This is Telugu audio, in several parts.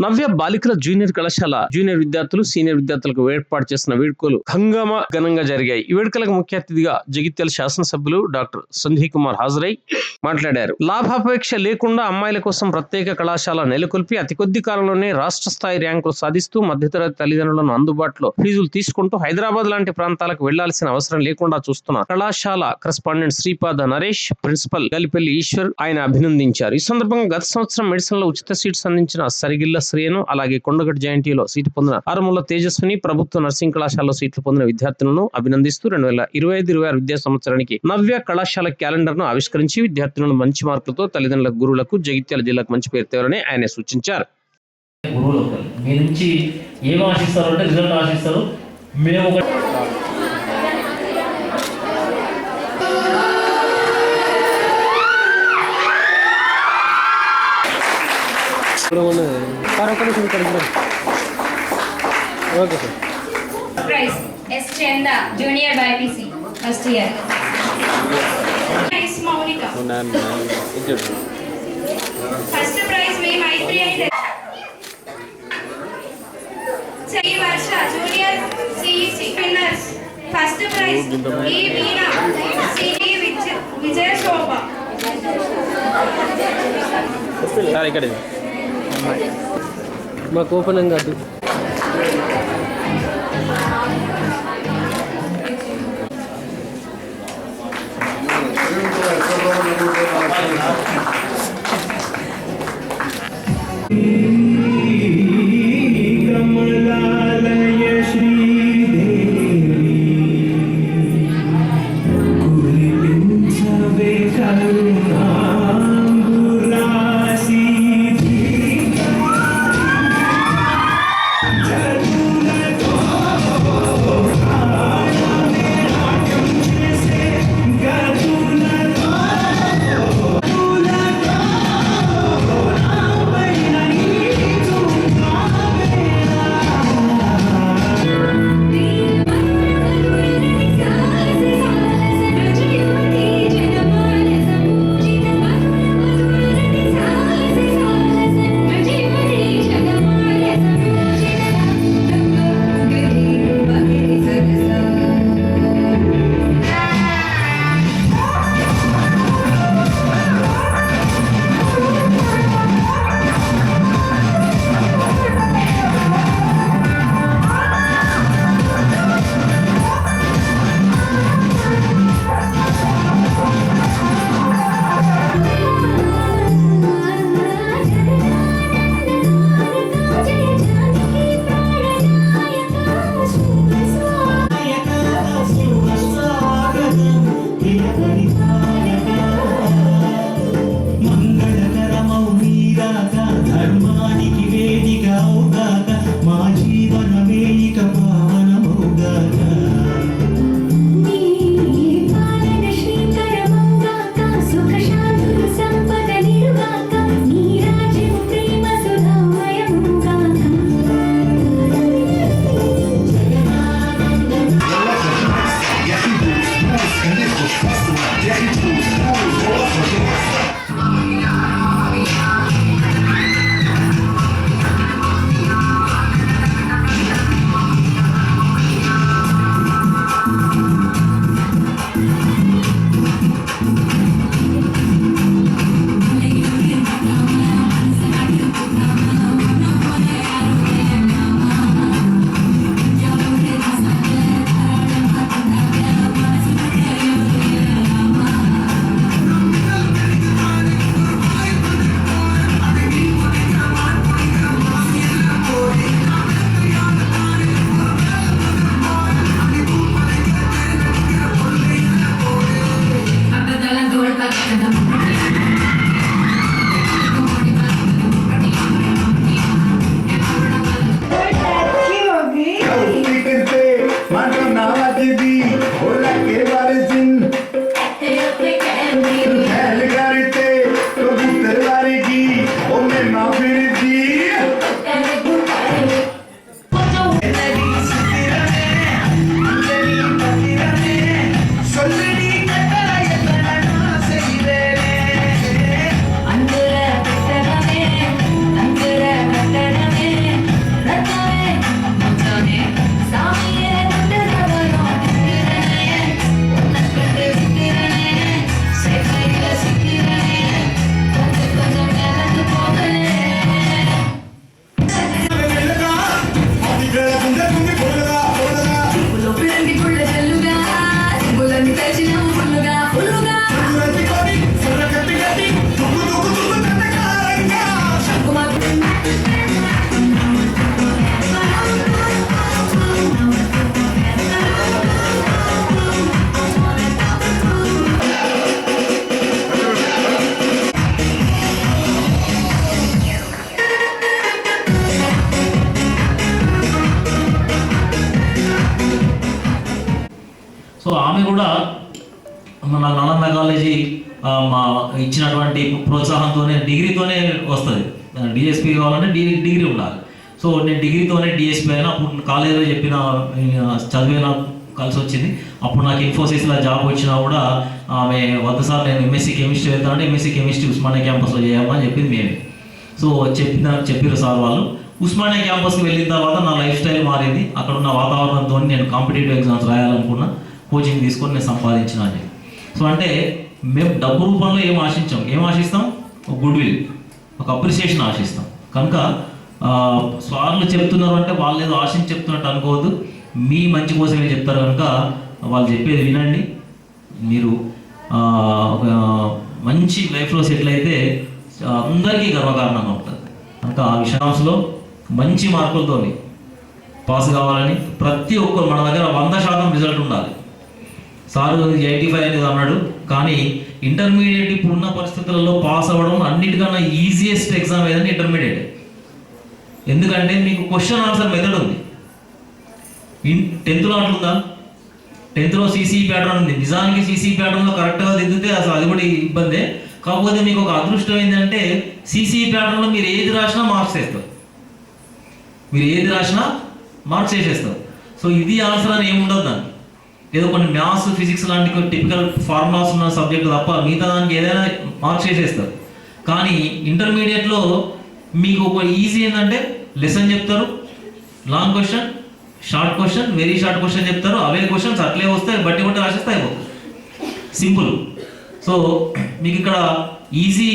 నవ్య బాలికల జూనియర్ కళాశాల జూనియర్ విద్యార్థులు సీనియర్ విద్యార్థులకు ఏర్పాటు చేసిన వేడుకలు హంగామా ఘనంగా జరిగాయి. ఈ వేడుకలకు ముఖ్య అతిథిగా జగిత్యాల శాసనసభ్యులు డాక్టర్ సంజయ్ కుమార్ హాజరై మాట్లాడారు. లాభాపేక్ష లేకుండా అమ్మాయిల కోసం ప్రత్యేక కళాశాల నెలకొల్పి అతి కొద్ది కాలంలోనే రాష్ట్ర స్థాయి ర్యాంకులు సాధిస్తూ మధ్యతరగతి తల్లిదండ్రులను అందుబాటులో ఫీజులు తీసుకుంటూ హైదరాబాద్ లాంటి ప్రాంతాలకు వెళ్లాల్సిన అవసరం లేకుండా చూస్తున్నారు. కళాశాల కరెస్పాండెంట్ శ్రీపాద నరేష్, ప్రిన్సిపల్ గలిపల్లి ఈశ్వర్ ఆయన అభినందించారు. ఈ సందర్భంగా గత సంవత్సరం మెడిసిన్ లో ఉచిత సీట్స్ అందించిన సరిగిల్ల శ్రేణు, అలాగే కొండగట్టు జయంతిలో సీటు పొందిన ఆరుముల తేజస్విని, ప్రభుత్వ నర్సింగ్ కళాశాలలో సీట్లు పొందిన విద్యార్థులను అభినందిస్తూ 2025-26 విద్యా సంవత్సరానికి నవ్య కళాశాల క్యాలెండర్ ను ఆవిష్కరించి విద్యార్థులను మంచి మార్కులతో తల్లిదండ్రులకు, గురువులకు, జగిత్యాల జిల్లాకు మంచి పేరు తేవాలని ఆయన సూచించారు. మీ నుంచి ఏం ఆశిస్తారు అంటే రిజల్ట్ ఆశిస్తారు. మేము Prize S Chenda Junior BPC first year. Prize Maunika. First prize me Maitri and Say Varsha Junior CEC winners. First prize E Veena CD Vijay Shobha. Sorry, got it. మాకు ఓపెన్ ఏం కాదు. కూడా మన నలంద కాలేజీ మా ఇచ్చినటువంటి ప్రోత్సాహంతోనే డిగ్రీతోనే వస్తుంది. డిఎస్పీ కావాలంటే డిగ్రీ ఉండాలి. సో నేను డిగ్రీతోనే డిఎస్పీ అయినా అప్పుడు కాలేజీలో చెప్పిన చదివిన కలిసి వచ్చింది. అప్పుడు నాకు ఇన్ఫోసిస్లో జాబ్ వచ్చినా కూడా ఆమె వద్ద సార్ నేను ఎంఎస్సీ కెమిస్ట్రీ వెళ్తానంటే ఎంఎస్సీ కెమిస్ట్రీ ఉస్మానియా క్యాంపస్లో చేయమని చెప్పింది మేమే. సో చెప్పారు సార్ వాళ్ళు. ఉస్మానియా క్యాంపస్కి వెళ్ళిన తర్వాత నా లైఫ్ స్టైల్ మారింది. అక్కడ ఉన్న వాతావరణంతో నేను కాంపిటేటివ్ ఎగ్జామ్స్ రాయాలనుకున్నా, కోచింగ్ తీసుకొని నేను సంపాదించిన అని. సో అంటే మేము డబ్బు రూపంలో ఏం ఆశిస్తాం? ఒక గుడ్ విల్, ఒక అప్రిసియేషన్ ఆశిస్తాం. కనుక సార్లు చెప్తున్నారు అంటే వాళ్ళు ఏదో ఆశించి చెప్తున్నట్టు అనుకోవద్దు, మీ మంచి కోసమే చెప్తారు. కనుక వాళ్ళు చెప్పేది వినండి. మీరు ఒక మంచి లైఫ్లో సెటిల్ అయితే అందరికీ గర్వకారణంగా ఉంటుంది. కనుక ఆ విషయాంశంలో మంచి మార్కులతో పాస్ కావాలని ప్రతి ఒక్కరు, మన దగ్గర 100% రిజల్ట్ ఉండాలి. సారు 85 అనేది అన్నాడు, కానీ ఇంటర్మీడియట్ ఇప్పుడున్న పరిస్థితులలో పాస్ అవ్వడం అన్నిటికన్నా ఈజియెస్ట్ ఎగ్జామ్ ఏదంటే ఇంటర్మీడియట్. ఎందుకంటే మీకు క్వశ్చన్ ఆన్సర్ మెథడ్ ఉంది. 10th అట్లుందా? 10th సిసి ప్యాటర్న్ ఉంది. నిజానికి సిసి ప్యాటర్న్లో కరెక్ట్గా దిద్దితే అసలు అది కూడా ఇబ్బందే. కాకపోతే మీకు ఒక అదృష్టం ఏంటంటే సిసి ప్యాటర్న్లో మీరు ఏది రాసినా మార్క్స్ వేస్తారు, వేసేస్తారు. సో ఇది ఆన్సర్ అని ఏముండదు దానికి. ఏదో కొన్ని మ్యాథ్స్, ఫిజిక్స్ లాంటి టిపికల్ ఫార్ములాస్ ఉన్న సబ్జెక్టు తప్ప మిగతా దానికి ఏదైనా మార్క్స్ వేసేస్తారు. కానీ ఇంటర్మీడియట్లో మీకు ఒక ఈజీ ఏంటంటే లెసన్ చెప్తారు, long question, short question, very short question చెప్తారు. అవే క్వశ్చన్స్ అట్లే వస్తాయి, బట్టి రాసేస్తే అయిపోతుంది, సింపుల్. సో మీకు ఇక్కడ ఈజీ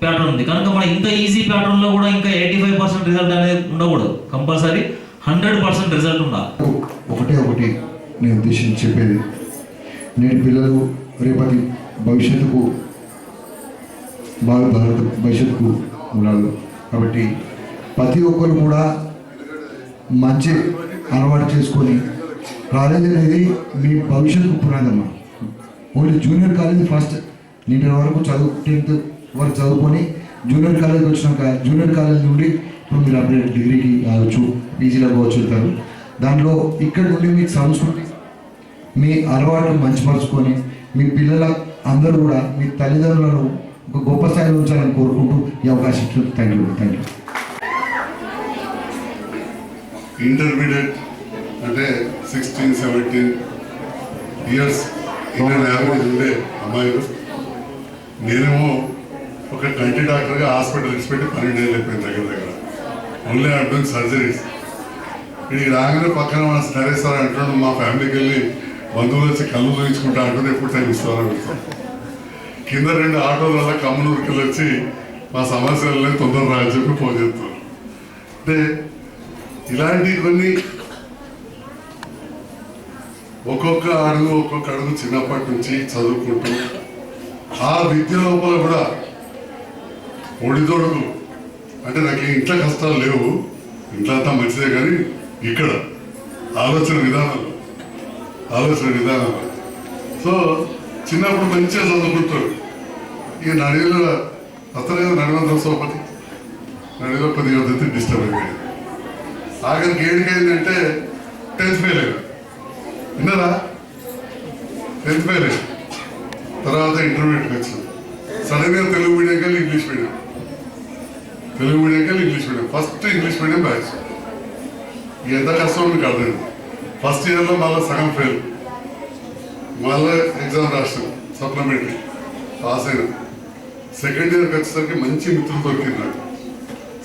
ప్యాటర్న్ ఉంది. కనుక మన ఇంత ఈజీ ప్యాటర్న్లో కూడా ఇంకా 85% రిజల్ట్ అనేది ఉండకూడదు. కంపల్సరీ 100% రిజల్ట్ ఉండాలి. ఒకటి నేను ఉద్దేశించి చెప్పేది, నేటి పిల్లలు రేపటి భవిష్యత్తుకు భవిష్యత్తుకు ఉండాలి. కాబట్టి ప్రతి ఒక్కరు కూడా మంచి అలవాటు చేసుకొని, కాలేజ్ అనేది మీ భవిష్యత్తుకు పునాదమ్మా. Only junior college first inter వరకు 10th వరకు చదువుకొని జూనియర్ కాలేజ్కి వచ్చినాక జూనియర్ కాలేజ్ నుండి ఇప్పుడు మీరు అప్డేట్ డిగ్రీకి కావచ్చు, పీజీలో కావచ్చు వెళ్తారు. దాంట్లో ఇక్కడ నుండి మీకు సంస్కృతి, మీ అలవాట్లు మంచిపరుచుకొని మీ పిల్లల అందరూ కూడా మీ తల్లిదండ్రులను ఒక గొప్ప స్థాయిలో ఉంచాలని కోరుకుంటూ ఈ అవకాశం ఇచ్చారు. Thank you. ఇంటర్మీడియట్ అంటే 16-17 ఇయర్స్ ఇండియన్ యావరేజ్ ఉండే అమ్మాయిలు. నేనేమో ఒక కంటి డాక్టర్గా హాస్పిటల్ ఇచ్చిపెట్టి 12 ఏళ్ళు అయిపోయింది దగ్గర. Only I doing surgeries. ఇది రాగానే పక్కన మన నరేశ్వర అంటున్నాడు, మా ఫ్యామిలీకి వెళ్ళి బంధువులు వచ్చి కళ్ళు చూపించుకుంటా అంటుంది, ఎప్పుడు టైం ఇస్తారని పెడతాం. కింద 2 ఆటోల వల్ల కమ్మనూరుకి వచ్చి మా సమస్యలని తొందర రాని చెప్పి ఫోన్ చేస్తారు. అంటే ఇలాంటి కొన్ని ఒక్కొక్క అడుగు చిన్నప్పటి నుంచి చదువుకుంటూ ఆ విద్య లోపల కూడా ఒడిదొడుగు అంటే నాకు ఇంట్లో కష్టాలు లేవు, ఇంట్లో అంతా మంచిదే, కానీ ఇక్కడ ఆలోచన విధానాలు సో చిన్నప్పుడు మంచిగా చదువుకుంటాడు. ఇక నడిలో అతను నడివంతరం సోపతి నడిలో కొద్దిగా డిస్టర్బ్ అయిపోయింది. ఆఖరికి ఏడికైందంటే 10th ఫెయిల్ అయ్యారు. విన్నారా? 10th ఫెయిల్ అయ్యారు. తర్వాత ఇంటర్మీడియట్కి వచ్చాను. సడన్గా తెలుగు మీడియం కలిసి English medium first English medium batch. ఎంత కష్టం మీకు అర్థం. ఫస్ట్ ఇయర్లో మళ్ళీ సగం ఫెయిల్, మళ్ళీ ఎగ్జామ్ రాసాం, సప్లిమెంటరీ పాస్ అయినా. సెకండ్ ఇయర్కి వచ్చేసరికి మంచి మిత్రులు దొరికింది నాకు.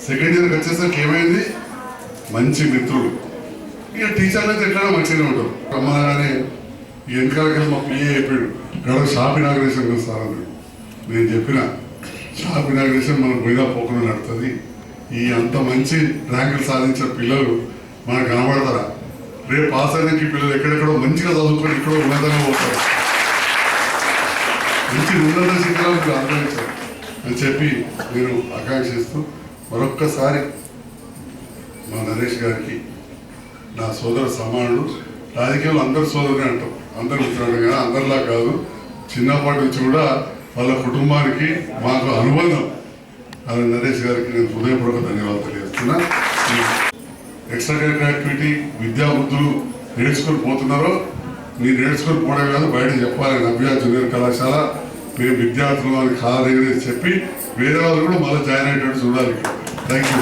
సెకండ్ ఇయర్కి వచ్చేసరికి ఏమైంది, మంచి మిత్రులు. ఇక టీచర్లు అయితే ఎట్లా మంచిగానే ఉంటారు. అమ్మగానే వెనకాలకెళ్ళి మా పిఏ చెప్పాడు, ఇక్కడ షాప్ ఇనాగ్రేషన్ సార్ అన్నాడు. నేను చెప్పిన షాప్ ఇనాగ్రేషన్ మనం పోయినా పోకుండా నడుతుంది. ఈ అంత మంచి ర్యాంకులు సాధించిన పిల్లలు మనకు కనబడతారా? రేపు పాస్ అయినాక పిల్లలు ఎక్కడెక్కడో మంచిగా చదువుకొని ఇక్కడ ఉన్నతంగా పోతారు, మంచి ఉన్నత శిఖరాలకు ఆదరించారు అని చెప్పి నేను ఆకాంక్షిస్తూ మరొక్కసారి మా నరేష్ గారికి, నా సోదర సమానుడు, రాజకీయంలో అందరు సోదరుని అంటాం, అందరు మిత్రుడు, కానీ అందరిలా కాదు. చిన్నప్పటి నుంచి కూడా వాళ్ళ కుటుంబానికి మాకు అనుబంధం. అది నరేష్ గారికి నేను హృదయపూర్వక ధన్యవాదాలు తెలియజేస్తున్నా. ఎక్స్ట్రా కరిక్యులర్ యాక్టివిటీ విద్యాబుద్ధులు నేర్చుకొని పోతున్నారో మీరు నేర్చుకుని పోవడం కాదు, బయట చెప్పాలి. నవ్య జూనియర్ కళాశాల మేము విద్యార్థులు అని కాళ్ళ దగ్గర చెప్పి వేరే వాళ్ళు కూడా మళ్ళీ జాయిన్ అయ్యేటట్టు చూడాలి. Thank you.